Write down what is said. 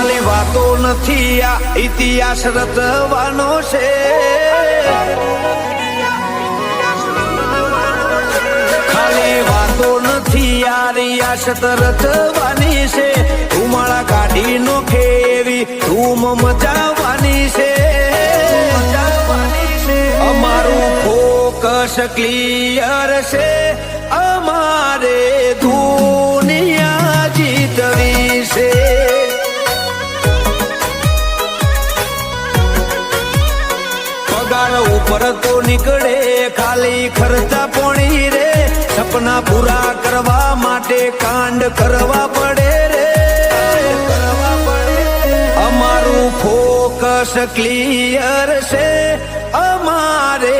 ખાલી વાતો નથી આ ઇતિહાસ રચવાનો છે ખાલી વાતો નથી આ રિયાસત રચવાની છે ધુમાડા કાઢી નોખે એવી ધૂમ મચાવવાની છે અમારું ફોકસ ક્લિયર છે અમારે દુનિયા જીતવી છે પગાર ઉપર તો નીકળે ખાલી ખર્ચા પોણી રે સપના પૂરા કરવા માટે કાંડ કરવા પડે રે અમારું ફોકસ ક્લિયર છે અમારે